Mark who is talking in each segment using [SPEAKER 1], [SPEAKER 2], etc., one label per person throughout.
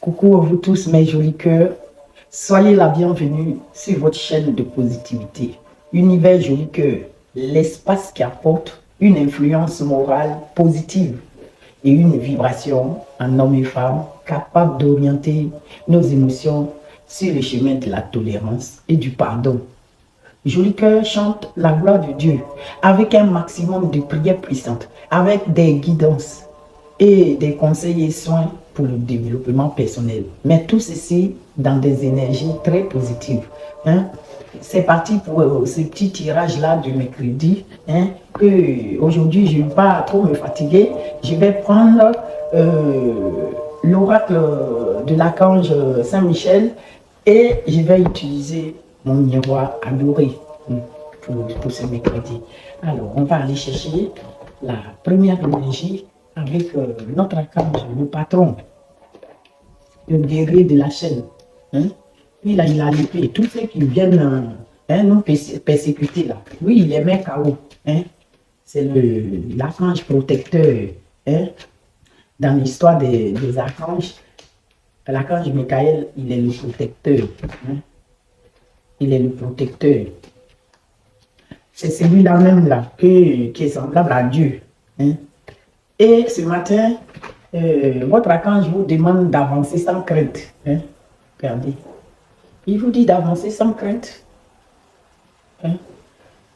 [SPEAKER 1] Coucou à vous tous mes jolis cœurs, soyez la bienvenue sur votre chaîne de positivité. Univers Joli Cœur, l'espace qui apporte une influence morale positive et une vibration en hommes et femmes capable d'orienter nos émotions sur le chemin de la tolérance et du pardon. Joli Cœur chante la gloire de Dieu avec un maximum de prières puissantes, avec des guidances et des conseils et soins pour le développement personnel. Mais tout ceci dans des énergies très positives. Hein? C'est parti pour ce petit tirage-là du mercredi. Hein? Aujourd'hui, je ne vais pas trop me fatiguer. Je vais prendre l'oracle de l'archange Saint-Michel et je vais utiliser mon miroir adoré pour ce mercredi. Alors, on va aller chercher la première énergie avec notre archange, le patron, le guerrier de la chaîne. Hein? Lui, là, il a l'épée. Tous ceux qui viennent nous persécuter, là, lui, il les met KO. Hein? C'est l'archange protecteur. Hein? Dans l'histoire des archanges, l'archange Michael, il est le protecteur. Hein? Il est le protecteur. C'est celui-là même là qui est semblable à Dieu. Hein? Et ce matin, votre archange vous demande d'avancer sans crainte. Hein? Regardez. Il vous dit d'avancer sans crainte. Hein?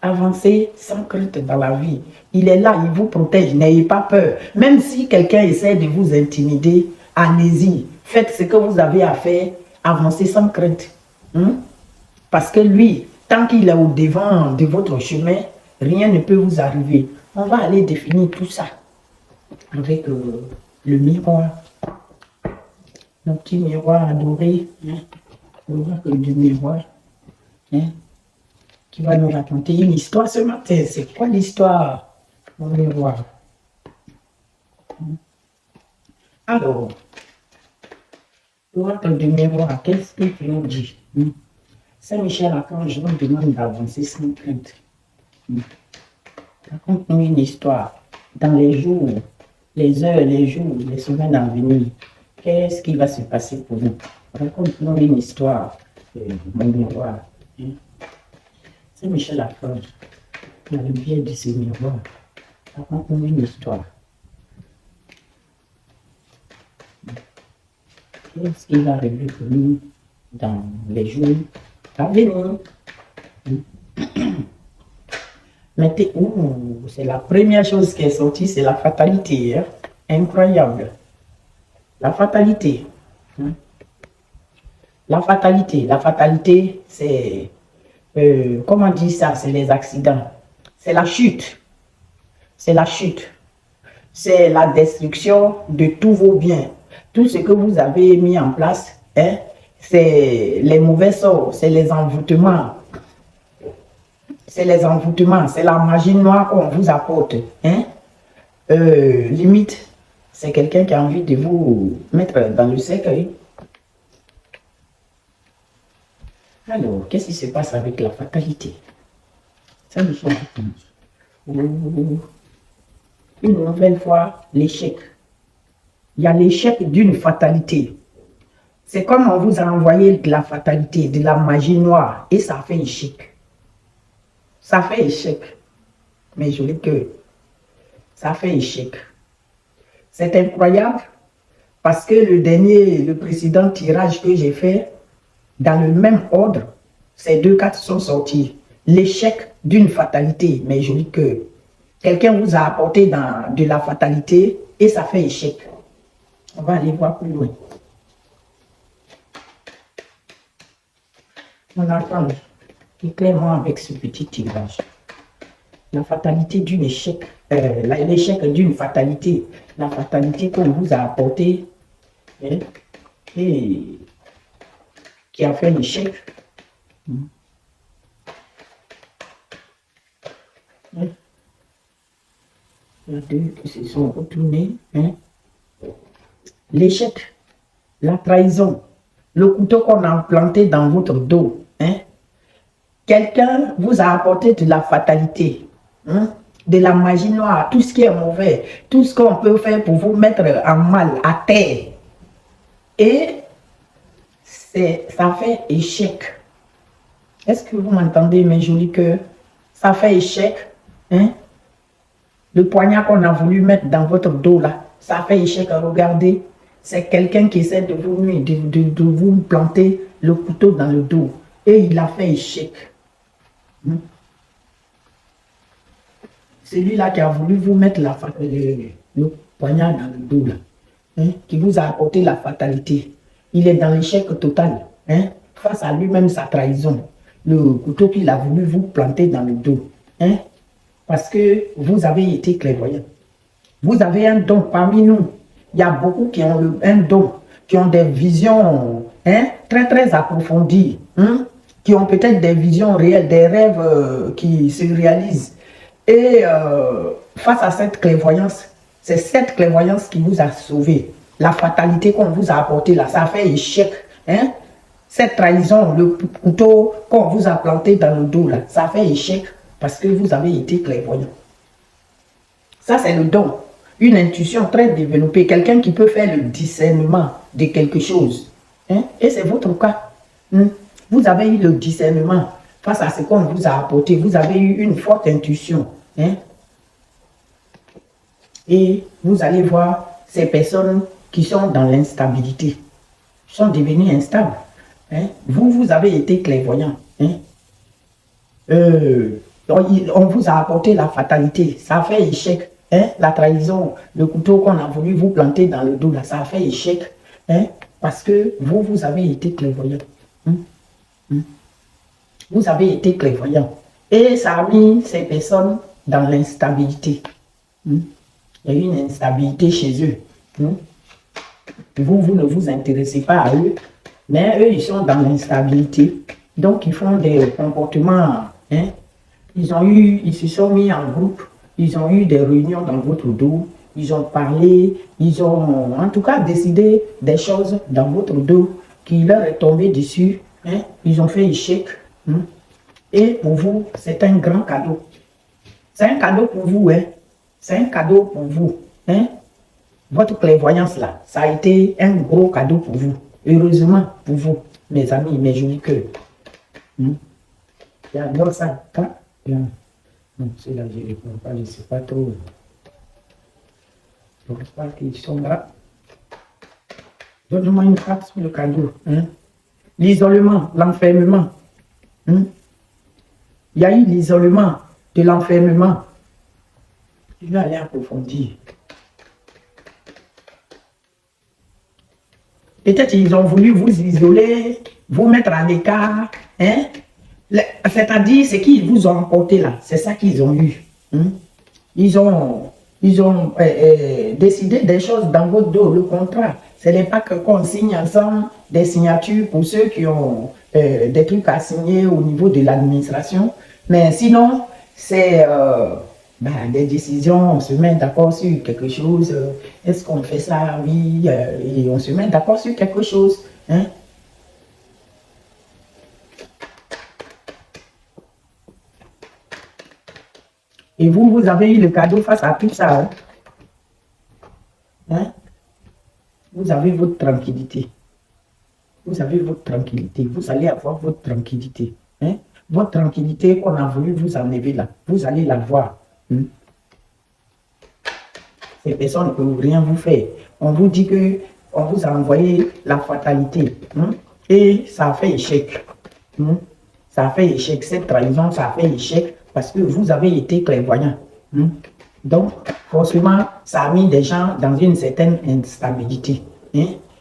[SPEAKER 1] Avancer sans crainte dans la vie. Il est là, il vous protège, n'ayez pas peur. Même si quelqu'un essaie de vous intimider, allez-y. Faites ce que vous avez à faire, avancez sans crainte. Hein? Parce que lui, tant qu'il est au devant de votre chemin, rien ne peut vous arriver. On va aller définir tout ça avec le miroir. Le petit miroir adoré, hein, l'oracle du miroir, hein, qui va nous raconter une histoire ce matin. C'est quoi l'histoire, mon miroir? Alors, l'oracle du miroir, qu'est-ce que tu nous dis? Saint-Michel Archange nous demande d'avancer sans crainte. Raconte-nous une histoire dans les jours, les heures, les jours, les semaines à venir. Qu'est-ce qui va se passer pour nous? Raconte-nous une histoire, mon miroir. Hein? Saint-Michel Archange, dans le biais de ce miroir, raconte-nous une histoire. Qu'est-ce qui va arriver pour nous dans les jours à venir? Maintenant, c'est la première chose qui est sortie, c'est la fatalité. Hein? Incroyable. La fatalité. Hein? La fatalité, c'est, comment dire ça, c'est les accidents. C'est la chute. C'est la chute. C'est la destruction de tous vos biens. Tout ce que vous avez mis en place, hein, c'est les mauvais sorts, c'est les envoûtements. C'est les envoûtements, c'est la magie noire qu'on vous apporte. Hein? Limite, c'est quelqu'un qui a envie de vous mettre dans le cercueil. Alors, qu'est-ce qui se passe avec la fatalité? Ça me fait une nouvelle fois, l'échec. Il y a l'échec d'une fatalité. C'est comme on vous a envoyé de la fatalité, de la magie noire, et ça fait échec. Ça fait échec. Mais je dis que ça fait échec. C'est incroyable parce que le précédent tirage que j'ai fait, dans le même ordre, ces deux cartes sont sorties. L'échec d'une fatalité. Mais je dis que quelqu'un vous a apporté de la fatalité et ça fait échec. On va aller voir plus loin. Mon enfant, éclaire-moi avec ce petit tirage. La fatalité d'une échec, l'échec d'une fatalité, la fatalité qu'on vous a apportée, hein, et qui a fait l'échec. Hein. Les deux qui se sont retournés. Hein. L'échec, la trahison, le couteau qu'on a planté dans votre dos. Hein. Quelqu'un vous a apporté de la fatalité, hein, de la magie noire, tout ce qui est mauvais, tout ce qu'on peut faire pour vous mettre en mal, à terre. Et ça fait échec. Est-ce que vous m'entendez, mes jolis cœurs? Ça fait échec. Hein? Le poignard qu'on a voulu mettre dans votre dos, là, ça fait échec. Regardez, c'est quelqu'un qui essaie de vous, de vous planter le couteau dans le dos. Et il a fait échec. Celui-là qui a voulu vous mettre le poignard dans le dos, là, hein, qui vous a apporté la fatalité. Il est dans l'échec total. Hein, face à lui-même, sa trahison. Le couteau qu'il a voulu vous planter dans le dos. Hein, parce que vous avez été clairvoyant. Vous avez un don parmi nous. Il y a beaucoup qui ont un don, qui ont des visions, hein, très très approfondies, hein, qui ont peut-être des visions réelles, des rêves qui se réalisent. Et face à cette clairvoyance, c'est cette clairvoyance qui vous a sauvé. La fatalité qu'on vous a apportée là, ça a fait échec. Hein? Cette trahison, le couteau qu'on vous a planté dans le dos là, ça a fait échec parce que vous avez été clairvoyant. Ça, c'est le don. Une intuition très développée. Quelqu'un qui peut faire le discernement de quelque chose. Hein? Et c'est votre cas. Vous avez eu le discernement face à ce qu'on vous a apporté. Vous avez eu une forte intuition. Hein? Et vous allez voir ces personnes qui sont dans l'instabilité, sont devenues instables. Hein? Vous avez été clairvoyant. Hein? On vous a apporté la fatalité, ça a fait échec. Hein? La trahison, le couteau qu'on a voulu vous planter dans le dos, là, ça a fait échec. Hein? Parce que vous avez été clairvoyant. Vous avez été clairvoyant. Et ça a mis ces personnes dans l'instabilité. Il y a eu une instabilité chez eux. Vous ne vous intéressez pas à eux, mais eux, ils sont dans l'instabilité. Donc, ils font des comportements. Hein? Ils se sont mis en groupe, ils ont eu des réunions dans votre dos, ils ont parlé, ils ont en tout cas décidé des choses dans votre dos qui leur est tombé dessus. Hein? Ils ont fait échec. Et pour vous, c'est un grand cadeau. C'est un cadeau pour vous. Hein? C'est un cadeau pour vous. Hein? Votre clairvoyance là, ça a été un gros cadeau pour vous. Heureusement pour vous, mes amis, mes jolis cœurs. J'adore ça. Non, c'est là, je ne réponds pas, je ne sais pas trop. Je ne pense pas qu'ils sont là. Donne-moi une carte sur le cadeau. Hein? L'isolement, l'enfermement. Il y a eu l'isolement de l'enfermement. Je vais aller approfondir. Peut-être ils ont voulu vous isoler, vous mettre à l'écart. Hein? C'est-à-dire, ce qu'ils vous ont emporté là, c'est ça qu'ils ont eu. Ils ont décidé des choses dans votre dos, le contrat. Ce n'est pas qu'on signe ensemble des signatures pour ceux qui ont des trucs à signer au niveau de l'administration. Mais sinon, c'est des décisions, on se met d'accord sur quelque chose. Est-ce qu'on fait ça? Oui, et on se met d'accord sur quelque chose. Hein? Et vous avez eu le cadeau face à tout ça. Hein? Vous avez votre tranquillité. Vous avez votre tranquillité. Vous allez avoir votre tranquillité. Hein? Votre tranquillité qu'on a voulu vous enlever là. Vous allez la voir. Ces personnes ne peuvent rien vous faire. On vous dit que on vous a envoyé la fatalité. Et ça a fait échec. Ça a fait échec. Cette trahison, ça a fait échec parce que vous avez été clairvoyant. Donc, forcément, ça a mis des gens dans une certaine instabilité.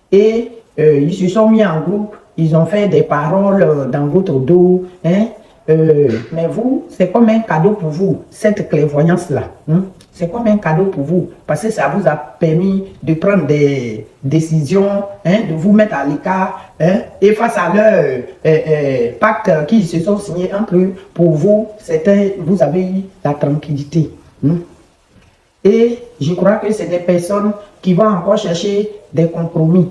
[SPEAKER 1] Et ils se sont mis en groupe, ils ont fait des paroles dans votre dos. Mais vous, c'est comme un cadeau pour vous, cette clairvoyance-là. C'est comme un cadeau pour vous, parce que ça vous a permis de prendre des décisions, de vous mettre à l'écart, et face à leur pacte qu'ils se sont signés entre eux, pour vous, vous avez eu la tranquillité. Et je crois que c'est des personnes qui vont encore chercher des compromis.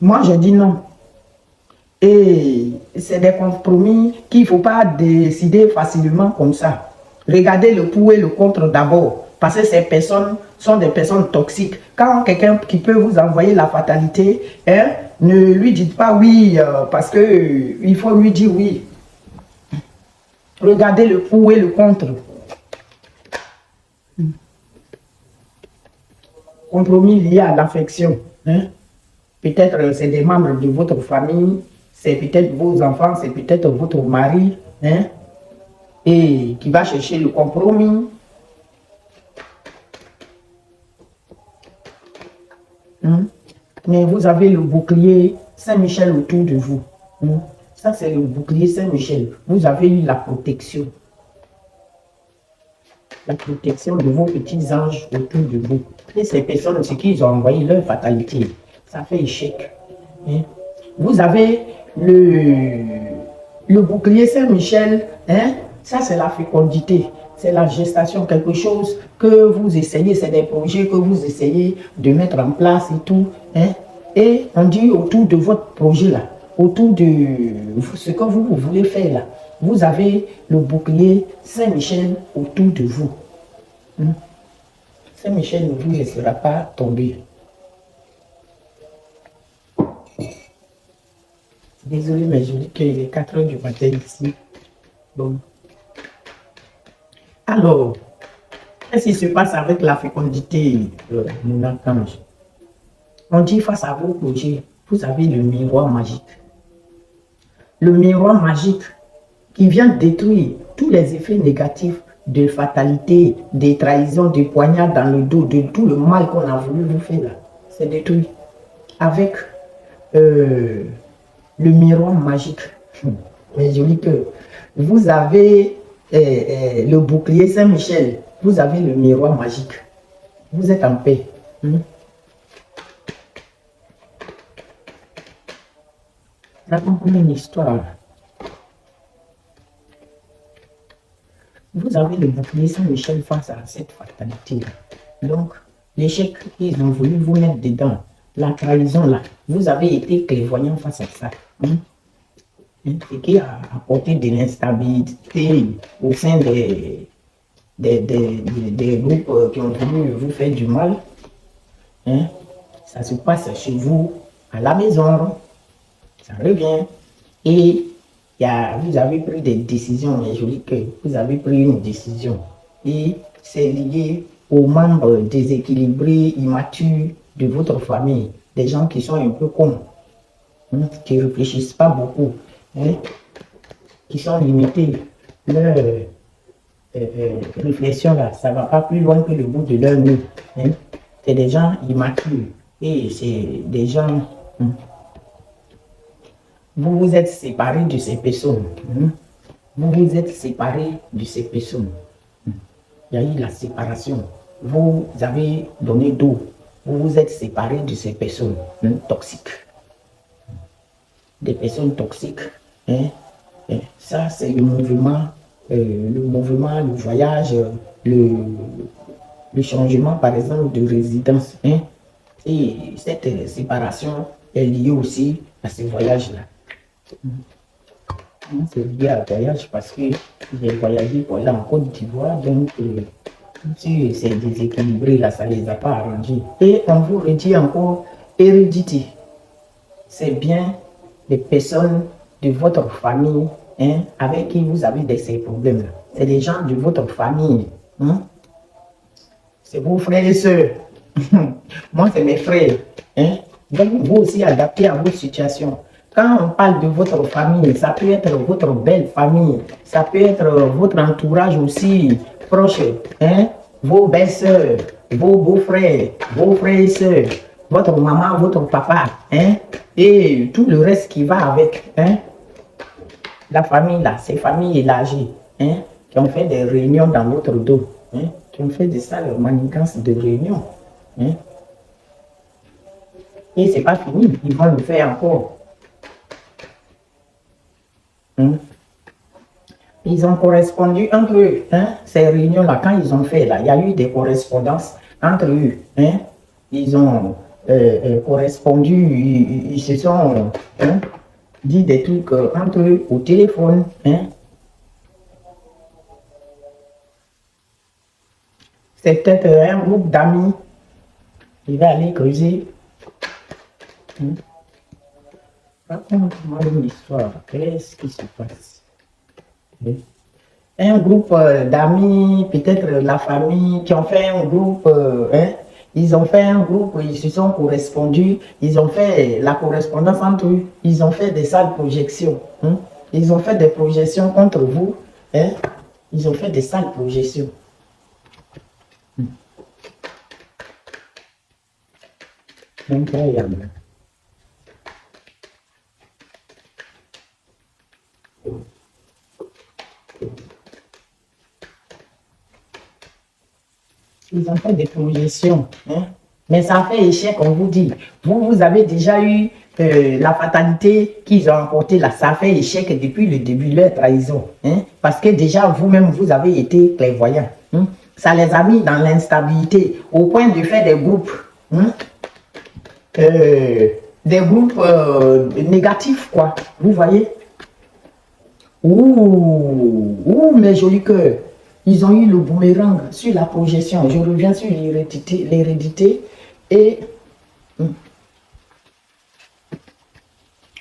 [SPEAKER 1] Moi, je dis non. Et c'est des compromis qu'il ne faut pas décider facilement comme ça. Regardez le pour et le contre d'abord. Parce que ces personnes sont des personnes toxiques. Quand quelqu'un qui peut vous envoyer la fatalité, hein, ne lui dites pas oui, parce que il faut lui dire oui. Regardez le pour et le contre. Compromis lié à l'affection. Hein? Peut-être c'est des membres de votre famille, c'est peut-être vos enfants, c'est peut-être votre mari, hein? Et qui va chercher le compromis. Hein? Mais vous avez le bouclier Saint-Michel autour de vous. Hein? Ça, c'est le bouclier Saint-Michel. Vous avez eu la protection. La protection de vos petits anges autour de vous. Et ces personnes, ce qu'ils ont envoyé leur fatalité, ça fait échec. Hein? Vous avez le bouclier Saint-Michel, hein? Ça c'est la fécondité, c'est la gestation, quelque chose que vous essayez, c'est des projets que vous essayez de mettre en place et tout. Hein? Et on dit autour de votre projet là, autour de ce que vous voulez faire là, vous avez le bouclier Saint-Michel autour de vous. Hein? Saint-Michel ne vous laissera pas tomber. Désolé, mais je dis qu'il est 4 h du matin ici. Bon. Alors, qu'est-ce qui se passe avec la fécondité, mon archange? On dit face à vos projets, vous avez le miroir magique. Le miroir magique qui vient détruire tous les effets négatifs de fatalité, des trahisons, des poignards dans le dos, de tout le mal qu'on a voulu vous faire là. C'est détruit. Avec le miroir magique. Mais je dis que vous avez le bouclier Saint-Michel, vous avez le miroir magique. Vous êtes en paix. Raconte-moi une histoire. Vous avez le bouclier Saint-Michel face à cette fatalité. Donc, l'échec qu'ils ont voulu vous mettre dedans, la trahison là, vous avez été clairvoyant face à ça. Ce qui a apporté de l'instabilité au sein des groupes qui ont voulu vous faire du mal. Hein? Ça se passe chez vous, à la maison, ça revient. Et vous avez pris des décisions, mais je dis que vous avez pris une décision. Et c'est lié aux membres déséquilibrés, immatures de votre famille. Des gens qui sont un peu cons, qui ne réfléchissent pas beaucoup. Qui sont limités. Leur réflexion là, ça ne va pas plus loin que le bout de leur nez. C'est des gens immatures et c'est des gens. Vous vous êtes séparés de ces personnes. Vous vous êtes séparés de ces personnes. Il y a eu la séparation. Vous avez donné d'eau. Vous vous êtes séparés de ces personnes toxiques. Des personnes toxiques. Ça, c'est le mouvement, le voyage, le changement, par exemple, de résidence. Et cette séparation est liée aussi à ce voyage-là. C'est lié à voyage parce que j'ai voyagé pour aller en Côte d'Ivoire, donc si c'est déséquilibré, là, ça ne les a pas arrangés. Et on vous redit encore, hérédité, c'est bien les personnes de votre famille avec qui vous avez ces problèmes. C'est les gens de votre famille. C'est vos frères et sœurs. Moi, c'est mes frères. Donc, vous aussi adaptez à vos situations. Quand on parle de votre famille, ça peut être votre belle famille, ça peut être votre entourage aussi proche, vos belles-sœurs, vos beaux-frères, vos frères et sœurs, votre maman, votre papa, et tout le reste qui va avec. La famille là, ces familles élargies, qui ont fait des réunions dans votre dos, qui ont fait de ça leur manigance de réunion. Et c'est pas fini, ils vont le faire encore. Ils ont correspondu entre eux, ces réunions-là, quand ils ont fait là, il y a eu des correspondances entre eux. Ils ont correspondu, ils se sont dit des trucs entre eux au téléphone. C'est peut-être un groupe d'amis. Il va aller creuser. Raconte-moi une histoire. Qu'est-ce qui se passe? Un groupe d'amis, peut-être la famille, qui ont fait un groupe, ils ont fait un groupe, ils se sont correspondus, ils ont fait la correspondance entre eux, ils ont fait des salles projections. Ils ont fait des projections contre vous. Ils ont fait des salles projections. Incroyable. Ils ont fait des projections. Mais ça a fait échec, on vous dit. Vous avez déjà eu la fatalité qu'ils ont emporté là. Ça a fait échec depuis le début, leur trahison. Parce que déjà, vous-même, vous avez été clairvoyant. Ça les a mis dans l'instabilité, au point de faire des groupes. Des groupes négatifs, quoi. Vous voyez? Ouh, mes jolis cœurs. Ils ont eu le boomerang sur la projection. Je reviens sur l'hérédité. Et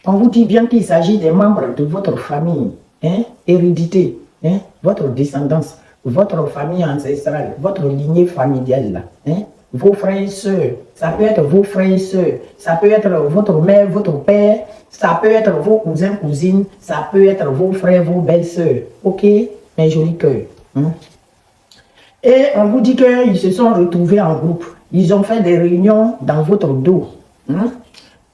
[SPEAKER 1] on vous dit bien qu'il s'agit des membres de votre famille. Hérédité, votre descendance, votre famille ancestrale, votre lignée familiale. Vos frères et sœurs, ça peut être vos frères et sœurs, ça peut être votre mère, votre père, ça peut être vos cousins, cousines, ça peut être vos frères, vos belles-sœurs. Ok, mes jolis cœurs. Et on vous dit qu'ils se sont retrouvés en groupe. Ils ont fait des réunions dans votre dos.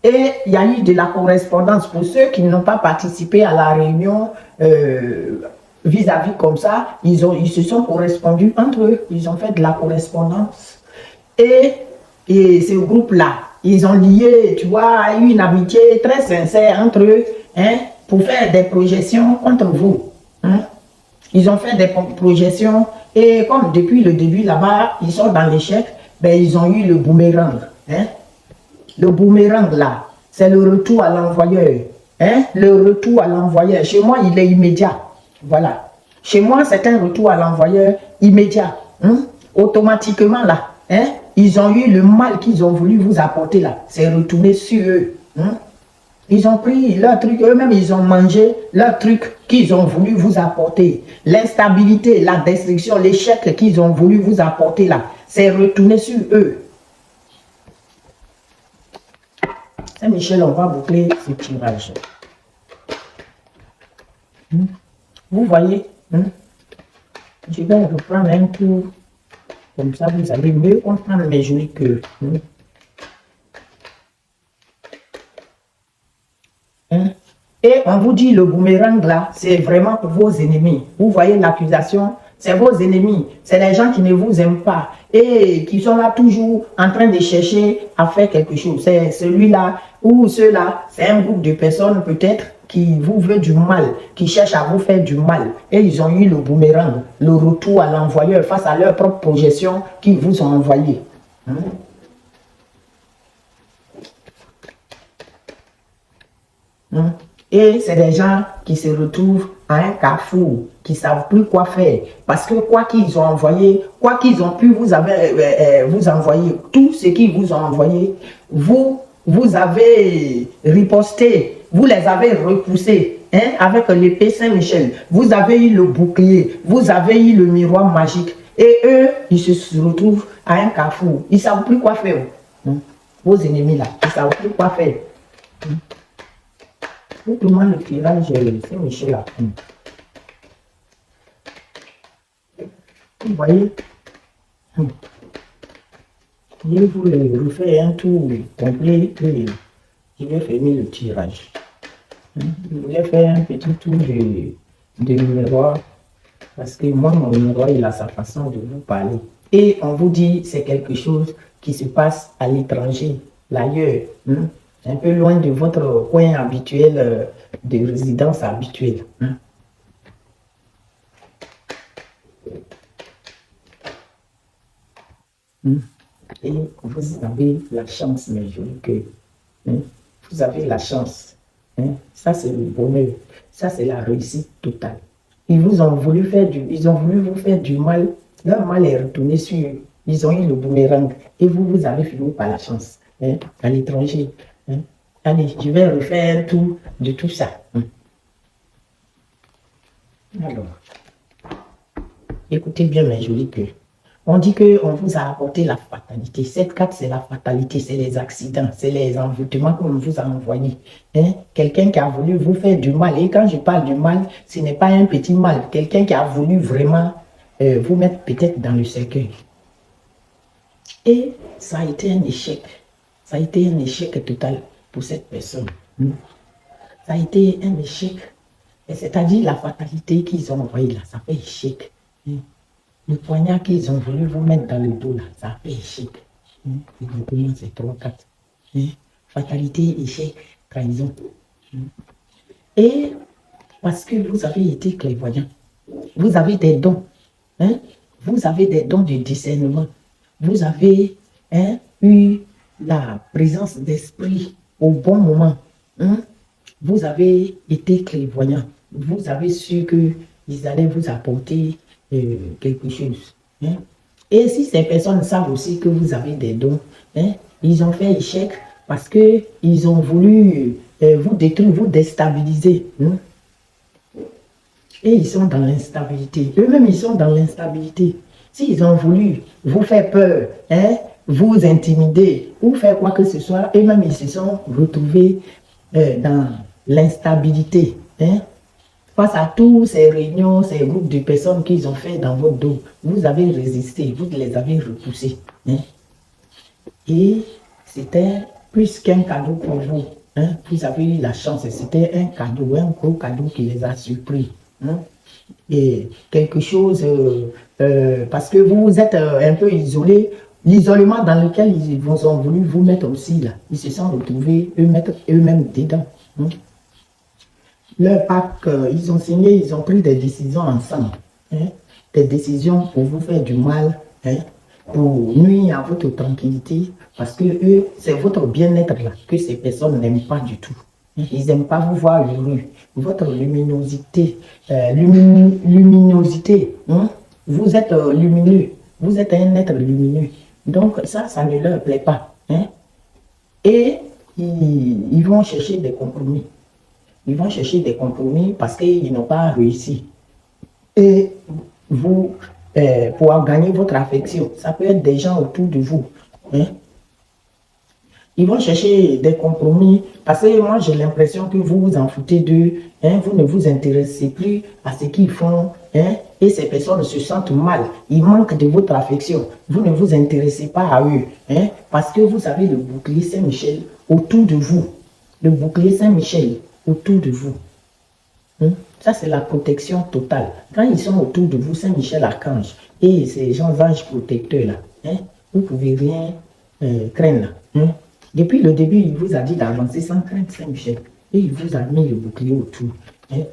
[SPEAKER 1] Et il y a eu de la correspondance. Pour ceux qui n'ont pas participé à la réunion vis-à-vis comme ça, ils se sont correspondus entre eux. Ils ont fait de la correspondance. Et ce groupe-là, ils ont lié, tu vois, une amitié très sincère entre eux, pour faire des projections contre vous. Ils ont fait des projections et comme depuis le début là-bas, ils sont dans l'échec, ben ils ont eu le boomerang. Le boomerang là, c'est le retour à l'envoyeur. Le retour à l'envoyeur. Chez moi, il est immédiat. Voilà. Chez moi, c'est un retour à l'envoyeur immédiat. Automatiquement là. Ils ont eu le mal qu'ils ont voulu vous apporter là. C'est retourné sur eux. Ils ont pris leur truc, eux-mêmes, ils ont mangé leur truc qu'ils ont voulu vous apporter. L'instabilité, la destruction, l'échec qu'ils ont voulu vous apporter là, c'est retourné sur eux. Saint-Michel, on va boucler ce tirage. Vous voyez, je vais reprendre un tour. Comme ça, vous allez mieux comprendre mes jolis cœurs. Et on vous dit le boomerang là, c'est vraiment pour vos ennemis. Vous voyez l'accusation, c'est vos ennemis. C'est les gens qui ne vous aiment pas et qui sont là toujours en train de chercher à faire quelque chose. C'est celui-là ou ceux-là, c'est un groupe de personnes peut-être qui vous veut du mal, qui cherchent à vous faire du mal. Et ils ont eu le boomerang, le retour à l'envoyeur face à leur propre projection qu'ils vous ont envoyé. Et c'est des gens qui se retrouvent à un carrefour, qui ne savent plus quoi faire. Parce que quoi qu'ils ont envoyé, quoi qu'ils ont pu vous envoyer, tout ce qu'ils vous ont envoyé, vous avez riposté, vous les avez repoussés avec l'épée Saint-Michel. Vous avez eu le bouclier, vous avez eu le miroir magique. Et eux, ils se retrouvent à un carrefour. Ils ne savent plus quoi faire. Vos ennemis là, ils ne savent plus quoi faire. Vous demandez le tirage Saint-Michel là. Vous voyez, je vous refais un tour complet et je vais fermer le tirage. Je voulais faire un petit tour de miroir parce que moi, mon miroir, il a sa façon de vous parler. Et on vous dit, c'est quelque chose qui se passe à l'étranger, l'ailleurs, un peu loin de votre coin habituel, de résidence habituelle. Et vous avez la chance, mes jolis cœurs. Vous avez la chance. Ça, c'est le bonheur. Ça, c'est la réussite totale. Ils vous ont voulu faire ils ont voulu vous faire du mal Leur mal est retourné sur, ils ont eu le boomerang et vous avez fini par la chance, hein, à l'étranger. Hein. Allez, je vais refaire tout de tout ça. Hein. Alors, écoutez bien mes jolis cœurs. On dit qu'on vous a apporté la fatalité. Cette carte, c'est la fatalité, c'est les accidents, c'est les envoûtements qu'on vous a envoyés. Hein? Quelqu'un qui a voulu vous faire du mal. Et quand je parle du mal, ce n'est pas un petit mal. Quelqu'un qui a voulu vraiment vous mettre peut-être dans le cercueil. Et ça a été un échec. Ça a été un échec total pour cette personne. Ça a été un échec. C'est-à-dire la fatalité qu'ils ont envoyée là, ça fait échec. Le poignard qu'ils ont voulu vous mettre dans le dos là, ça fait échec. Exactement, c'est 3-4. Fatalité, échec, trahison. Et parce que vous avez été clairvoyant, vous avez des dons. Hein? Vous avez des dons de discernement. Vous avez eu la présence d'esprit au bon moment. Hein? Vous avez été clairvoyant. Vous avez su qu'ils allaient vous apporter quelque chose. Hein? Et si ces personnes savent aussi que vous avez des dons, hein, ils ont fait échec parce qu'ils ont voulu vous détruire, vous déstabiliser. Hein? Et ils sont dans l'instabilité. Eux-mêmes, ils sont dans l'instabilité. S'ils ont voulu vous faire peur, hein, vous intimider ou faire quoi que ce soit, eux-mêmes, ils se sont retrouvés dans l'instabilité. Hein. Face à tous ces réunions, ces groupes de personnes qu'ils ont fait dans votre dos, vous avez résisté, vous les avez repoussés. Hein. Et c'était plus qu'un cadeau pour vous. Hein. Vous avez eu la chance, c'était un cadeau, un gros cadeau qui les a surpris. Hein. Et quelque chose, parce que vous êtes un peu isolé, l'isolement dans lequel ils ont voulu vous mettre aussi, là, ils se sont retrouvés eux-mêmes dedans. Hein. Leur pacte, ils ont signé, ils ont pris des décisions ensemble. Hein, des décisions pour vous faire du mal, hein, pour nuire à votre tranquillité, parce que eux, c'est votre bien-être là que ces personnes n'aiment pas du tout. Ils n'aiment pas vous voir heureux. Votre luminosité, luminosité, hein, vous êtes lumineux, vous êtes un être lumineux. Donc ça ne leur plaît pas. Hein. Et ils vont chercher des compromis. Ils vont chercher des compromis parce qu'ils n'ont pas réussi. Et vous, pour gagner votre affection, ça peut être des gens autour de vous. Hein. Ils vont chercher des compromis parce que moi j'ai l'impression que vous vous en foutez d'eux. Hein, vous ne vous intéressez plus à ce qu'ils font. Hein, et ces personnes se sentent mal. Ils manquent de votre affection. Vous ne vous intéressez pas à eux. Hein, parce que vous avez le bouclier Saint-Michel autour de vous. Le bouclier Saint-Michel autour de vous. Hein? Ça, c'est la protection totale. Quand ils sont autour de vous, Saint-Michel Archange et ces gens anges protecteurs là, hein? Vous ne pouvez rien craindre. Hein? Depuis le début, il vous a dit d'avancer sans crainte, Saint-Michel. Et il vous a mis le bouclier autour. Hein?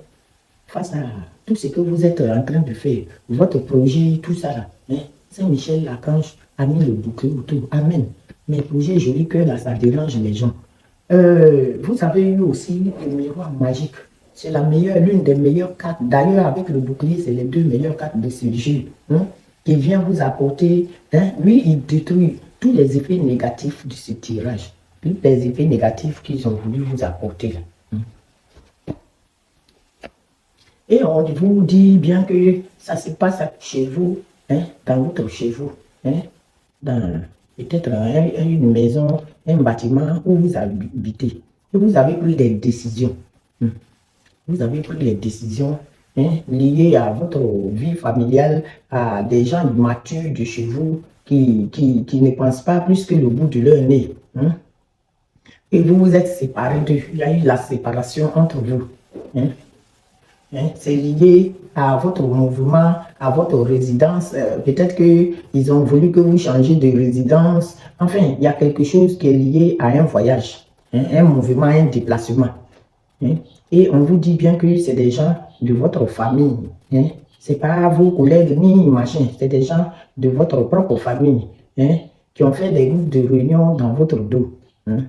[SPEAKER 1] Face à tout ce que vous êtes en train de faire, votre projet, tout ça là, hein? Saint-Michel Archange a mis le bouclier autour. Amen. Mes projets jolis cœurs là, ça dérange les gens. Vous avez eu aussi le miroir magique. C'est la meilleure, l'une des meilleures cartes. D'ailleurs, avec le bouclier, c'est les deux meilleures cartes de ce jeu. Hein, qui vient vous apporter. Hein, lui, il détruit tous les effets négatifs de ce tirage. Tous les effets négatifs qu'ils ont voulu vous apporter. Là. Hein. Et on vous dit bien que ça se passe chez vous, hein, dans votre chez vous. Hein, dans peut-être une maison, un bâtiment où vous habitez. Et vous avez pris des décisions. Vous avez pris des décisions, hein, liées à votre vie familiale, à des gens matures de chez vous qui ne pensent pas plus que le bout de leur nez. Hein. Et vous vous êtes séparés d'eux. Il y a eu la séparation entre vous. Hein. Hein, c'est lié à votre mouvement, à votre résidence. Peut-être qu'ils ont voulu que vous changiez de résidence. Enfin, il y a quelque chose qui est lié à un voyage, hein, un mouvement, un déplacement. Hein. Et on vous dit bien que c'est des gens de votre famille. Hein. Ce n'est pas vos collègues ni machin, c'est des gens de votre propre famille, hein, qui ont fait des groupes de réunion dans votre dos. Hein.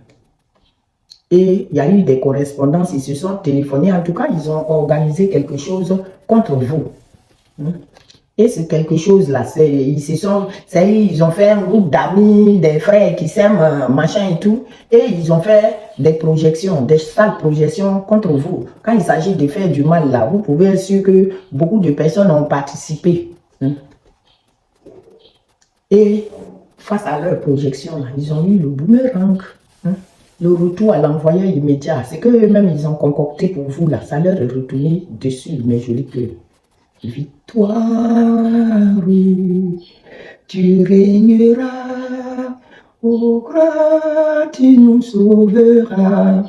[SPEAKER 1] Et il y a eu des correspondances, ils se sont téléphonés, en tout cas, ils ont organisé quelque chose contre vous. Hein? Et c'est quelque chose là, ils ont fait un groupe d'amis, des frères qui s'aiment, machin et tout, et ils ont fait des projections, des sales projections contre vous. Quand il s'agit de faire du mal là, vous pouvez être sûr que beaucoup de personnes ont participé. Hein. Et face à leurs projections là, ils ont eu le boomerang. Hein. Le retour à l'envoyeur immédiat, c'est qu'eux-mêmes ils ont concocté pour vous là, ça leur est retourné dessus, mes jolis cœurs. Victoire, tu régneras, ô croix, tu nous sauveras.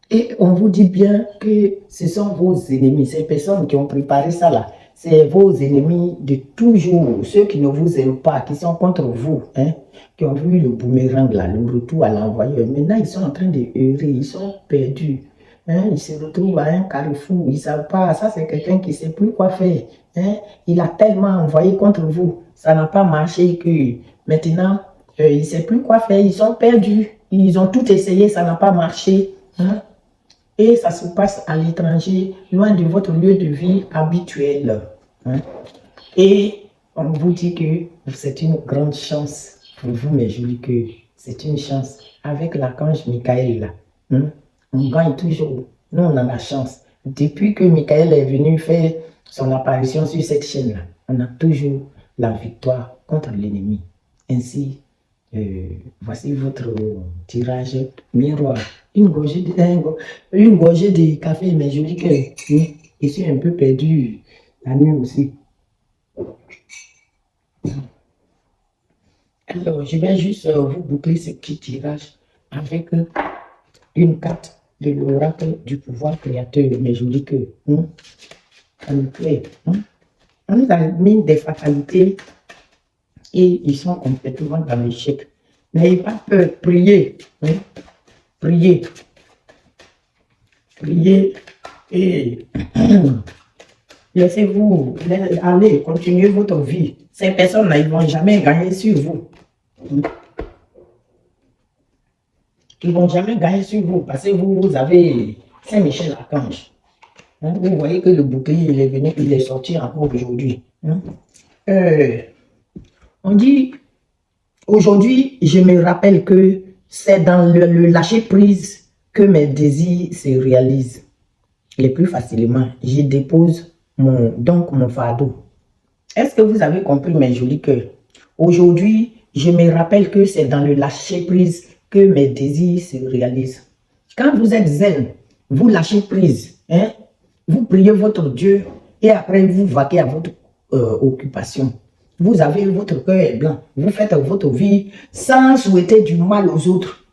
[SPEAKER 1] Et on vous dit bien que ce sont vos ennemis, ces personnes qui ont préparé ça là, c'est vos ennemis de toujours, ceux qui ne vous aiment pas, qui sont contre vous, hein, qui ont vu le boomerang là, le retour à l'envoyeur. Maintenant, ils sont en train de errer, ils sont perdus. Hein, ils se retrouvent à un carrefour, ils ne savent pas, ça c'est quelqu'un qui ne sait plus quoi faire. Hein, il a tellement envoyé contre vous, ça n'a pas marché que maintenant, il ne sait plus quoi faire, ils sont perdus. Ils ont tout essayé, ça n'a pas marché. Hein. Et ça se passe à l'étranger, loin de votre lieu de vie habituel. Hein. Et on vous dit que c'est une grande chance pour vous, mes jolis cœurs. C'est une chance. Avec l'archange Michael, là, hein, on gagne toujours. Nous, on a la chance. Depuis que Michael est venu faire son apparition sur cette chaîne-là, on a toujours la victoire contre l'ennemi. Ainsi, voici votre tirage miroir. Une gorgée de café, mais je dis que je suis un peu perdu la nuit aussi. Alors, je vais juste vous boucler ce petit tirage avec une carte de l'oracle du pouvoir créateur, mais je dis que ça nous plaît. On nous a mis des fatalités et ils sont complètement dans l'échec. N'ayez pas peur, priez. Hein? Priez. Priez et laissez-vous aller, continuez votre vie. Ces personnes-là, ils ne vont jamais gagner sur vous. Ils ne vont jamais gagner sur vous parce que vous avez Saint-Michel Archange. Hein? Vous voyez que le bouclier, il est venu, il est sorti encore aujourd'hui. Hein? On dit, aujourd'hui, je me rappelle que c'est dans le lâcher-prise que mes désirs se réalisent le plus facilement. Je dépose mon fardeau. Est-ce que vous avez compris, mes jolis cœurs? Aujourd'hui, je me rappelle que c'est dans le lâcher-prise que mes désirs se réalisent. Quand vous êtes zen, vous lâchez prise. Hein? Vous priez votre Dieu et après vous vaquez à votre occupation. Vous avez votre cœur blanc. Vous faites votre vie sans souhaiter du mal aux autres.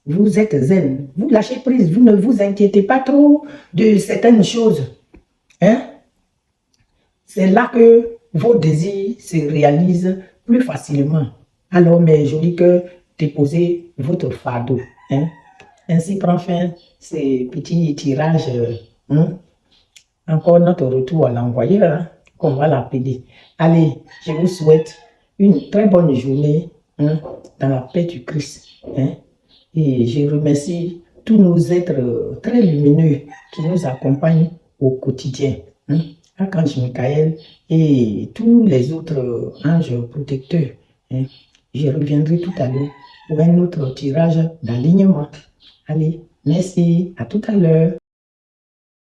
[SPEAKER 1] Vous êtes zen. Vous lâchez prise. Vous ne vous inquiétez pas trop de certaines choses. Hein? C'est là que vos désirs se réalisent plus facilement. Alors, mes jolis cœurs, déposez votre fardeau. Hein? Ainsi prend fin ces petits tirages. Encore notre retour à l'envoyeur, hein, qu'on va l'appeler. Allez, je vous souhaite une très bonne journée dans la paix du Christ. Hein? Et je remercie tous nos êtres très lumineux qui nous accompagnent au quotidien. Archange Michael et tous les autres anges protecteurs. Hein. Je reviendrai tout à l'heure pour un autre tirage d'alignement. Allez, merci, à tout à l'heure.